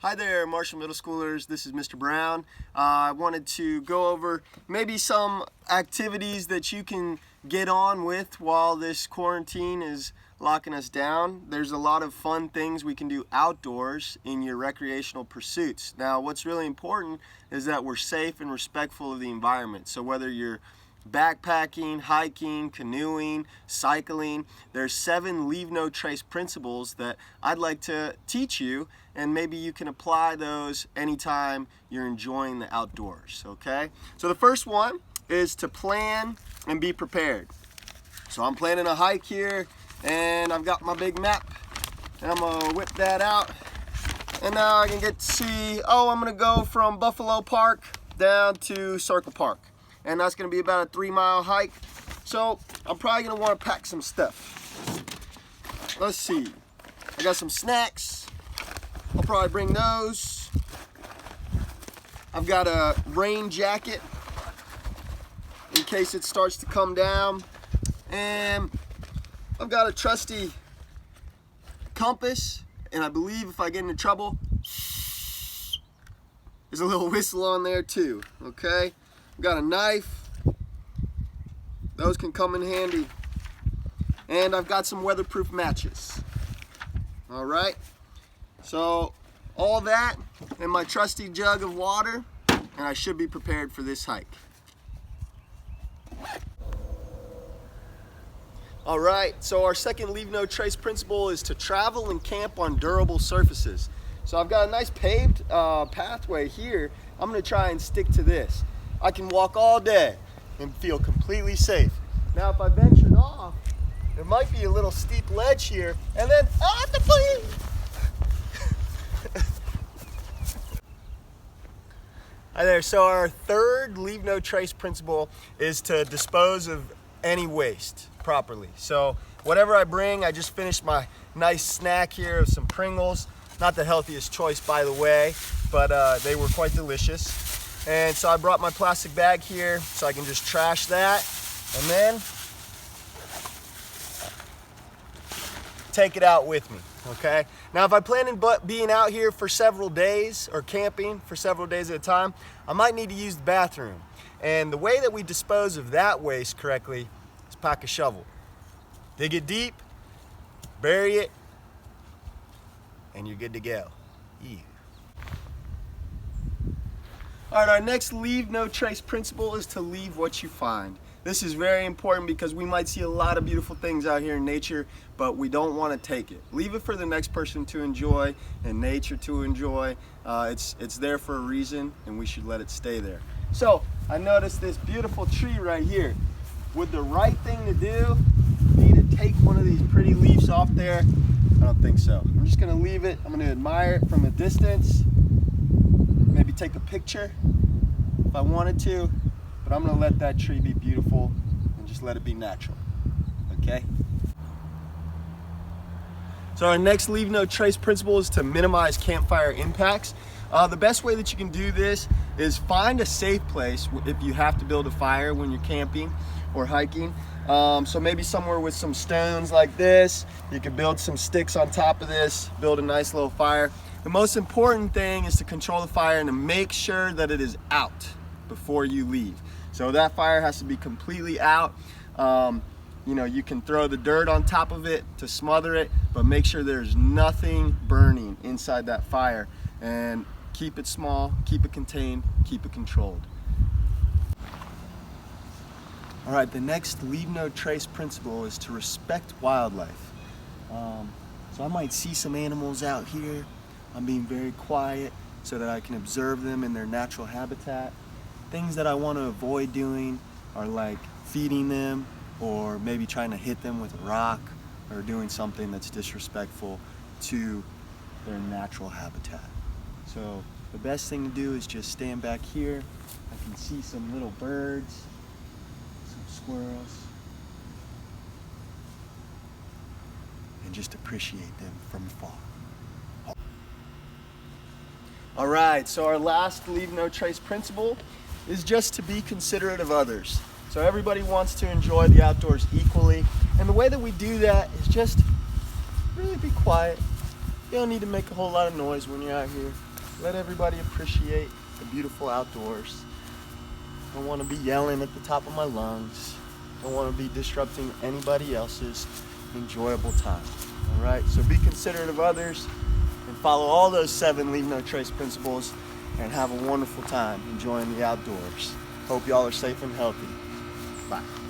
Hi there, Marshall Middle Schoolers. This is Mr. Brown. I wanted to go over maybe some activities that you can get on with while this quarantine is locking us down. There's a lot of fun things we can do outdoors in your recreational pursuits. Now, what's really important is that we're safe and respectful of the environment. So whether you're backpacking, hiking, canoeing, cycling, there's 7 leave no trace principles that I'd like to teach you, and maybe you can apply those anytime you're enjoying the outdoors, okay? So the first one is to plan and be prepared. So I'm planning a hike here, and I've got my big map, and I'm gonna whip that out, and now I can get to see, I'm gonna go from Buffalo Park down to Circle Park. And that's gonna be about a 3-mile hike. So I'm probably gonna wanna pack some stuff. Let's see, I got some snacks. I'll probably bring those. I've got a rain jacket in case it starts to come down. And I've got a trusty compass. And I believe if I get into trouble, there's a little whistle on there too, okay? Got a knife, those can come in handy, and I've got some weatherproof matches. All right, so all that and my trusty jug of water, and I should be prepared for this hike. All right, so our second leave no trace principle is to travel and camp on durable surfaces. So I've got a nice paved pathway here. I'm gonna try and stick to this. I can walk all day and feel completely safe. Now, if I ventured off, there might be a little steep ledge here, and then, Hi there, so our third leave no trace principle is to dispose of any waste properly. So whatever I bring, I just finished my nice snack here of some Pringles. Not the healthiest choice, by the way, but they were quite delicious. And so I brought my plastic bag here so I can just trash that and then take it out with me, okay? Now, if I plan on being out here for several days or camping for several days at a time, I might need to use the bathroom. And the way that we dispose of that waste correctly is pack a shovel. Dig it deep, bury it, and you're good to go. Ew. All right, our next leave no trace principle is to leave what you find. This is very important because we might see a lot of beautiful things out here in nature, but we don't want to take it. Leave it for the next person to enjoy and nature to enjoy. It's there for a reason, and we should let it stay there. So I noticed this beautiful tree right here. Would the right thing to do be to take one of these pretty leaves off there? I don't think so. I'm just gonna leave it. I'm gonna admire it from a distance. Maybe take a picture if I wanted to, but I'm gonna let that tree be beautiful and just let it be natural, okay? So our next leave no trace principle is to minimize campfire impacts. The best way that you can do this is find a safe place if you have to build a fire when you're camping or hiking. So maybe somewhere with some stones like this, you can build some sticks on top of this, build a nice little fire. The most important thing is to control the fire and to make sure that it is out before you leave. So that fire has to be completely out. You can throw the dirt on top of it to smother it, but make sure there's nothing burning inside that fire. And keep it small, keep it contained, keep it controlled. All right, the next leave no trace principle is to respect wildlife. So I might see some animals out here. I'm being very quiet so that I can observe them in their natural habitat. Things that I want to avoid doing are like feeding them or maybe trying to hit them with a rock or doing something that's disrespectful to their natural habitat. So the best thing to do is just stand back here. I can see some little birds, some squirrels, and just appreciate them from afar. All right, so our last leave no trace principle is just to be considerate of others. So everybody wants to enjoy the outdoors equally, and the way that we do that is just really be quiet. You don't need to make a whole lot of noise when you're out here. Let everybody appreciate the beautiful outdoors. Don't want to be yelling at the top of my lungs. Don't want to be disrupting anybody else's enjoyable time. All right, so be considerate of others and follow all those 7 Leave No Trace principles and have a wonderful time enjoying the outdoors. Hope y'all are safe and healthy. Bye.